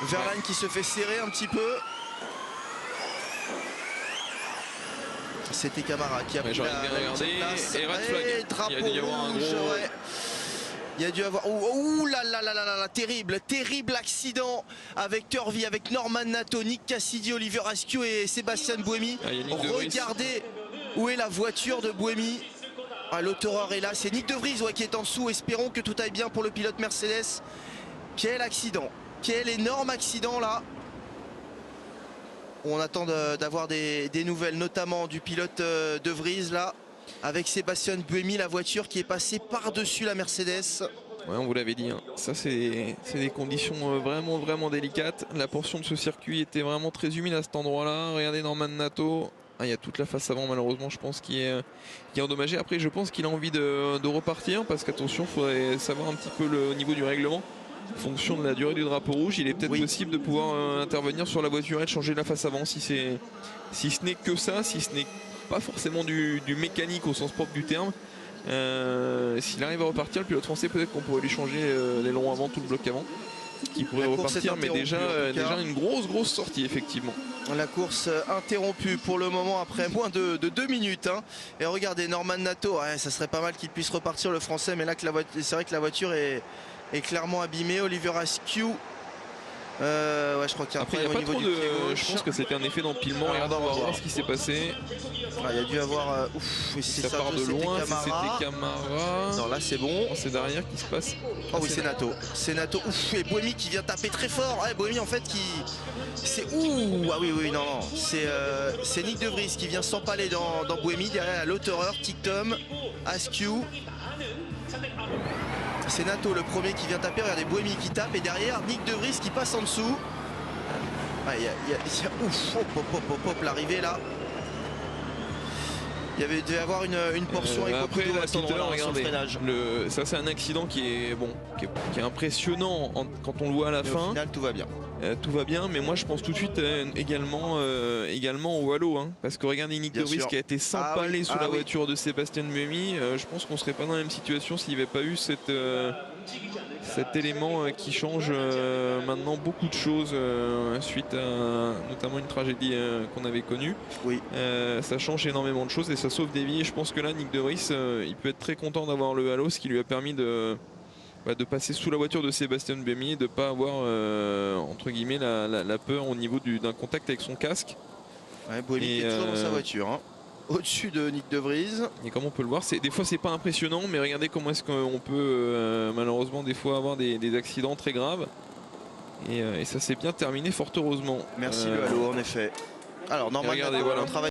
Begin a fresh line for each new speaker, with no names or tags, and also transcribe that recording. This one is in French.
Verlaine qui se fait serrer un petit peu. C'était Camara qui a pris la place.
Et red flag.
Drapeau
Il y a dû y avoir un
rouge,
gros...
ouais. Il y a dû avoir... Ouh là là là là là, terrible, terrible accident avec Turvey, avec Norman Nato, Nick Cassidy, Oliver Askew et Sébastien Buemi. Regardez où est la voiture de Buemi. Ah, l'autoreur est là, c'est Nick De Vries qui est en dessous. Espérons que tout aille bien pour le pilote Mercedes. Quel accident, quel énorme accident là. On attend d'avoir des nouvelles, notamment du pilote De Vries là, avec Sébastien Buemi, la voiture qui est passée par-dessus la Mercedes.
Ouais, on vous l'avait dit, hein. Ça c'est des conditions vraiment délicates. La portion de ce circuit était vraiment très humide à cet endroit-là. Regardez Norman Nato. Ah, il y a toute la face avant malheureusement je pense qui est endommagée. Après je pense qu'il a envie de repartir parce qu'attention, il faudrait savoir un petit peu le niveau du règlement. En fonction de la durée du drapeau rouge, il est peut-être possible de pouvoir intervenir sur la voiture et de changer la face avant si ce n'est que ça, si ce n'est pas forcément du mécanique au sens propre du terme. S'il arrive à repartir, le pilote français, peut-être qu'on pourrait lui changer l'aileron avant, tout le bloc avant, qui pourrait repartir, mais déjà une grosse sortie effectivement.
La course interrompue pour le moment après moins de 2 minutes. Hein. Et regardez Norman Nato, ouais, ça serait pas mal qu'il puisse repartir le français, mais là c'est vrai que la voiture est clairement abîmée. Oliver Askew. Ouais, je crois qu'il y a un
problème au niveau du pied gauche. Je pense que c'était un effet d'empilement. Regardez, on va voir ce qui s'est passé.
Ah, il y a dû avoir. Ouf, oui,
ça part de loin. C'était Camara.
Non, là c'est bon.
C'est derrière qui se passe.
Oh oui, c'est Nato. C'est Nato. Ouf, et Buemi qui vient taper très fort. Ouais, Buemi en fait qui. C'est. Ouh, ah oui, non. C'est Nick De Vries qui vient s'empaler dans Buemi. Derrière l'autoreur, Tic-Tom, Askew. C'est Nato le premier qui vient taper. Regardez Buemi qui tape et derrière Nick De Vries qui passe en dessous. Ah, ouf, hop, l'arrivée là. Il devait y avoir une portion avec beaucoup d'eau à cet endroit-là sur le freinage.
Ça c'est un accident qui est impressionnant quand on le voit à la fin.
Au final tout va bien.
Tout va bien, mais moi je pense tout de suite également au halo, hein, parce que regardez Nick De Vries qui a été s'empaler sous la voiture de Sébastien Buemi. Je pense qu'on serait pas dans la même situation s'il n'y avait pas eu cet élément qui change maintenant beaucoup de choses suite à notamment une tragédie qu'on avait connue.
Oui.
Ça change énormément de choses et ça sauve des vies. Et je pense que là Nick De Vries il peut être très content d'avoir le halo, ce qui lui a permis de passer sous la voiture de Sébastien Buemi et de ne pas avoir entre guillemets la peur au niveau d'un contact avec son casque.
Ouais, Buemi qui est toujours dans sa voiture, hein. Au-dessus de Nick De Vries.
Et comme on peut le voir, des fois c'est pas impressionnant, mais regardez comment est-ce qu'on peut malheureusement des fois avoir des accidents très graves. Et ça s'est bien terminé fort heureusement.
Merci le halo en effet. Alors normalement on travaille.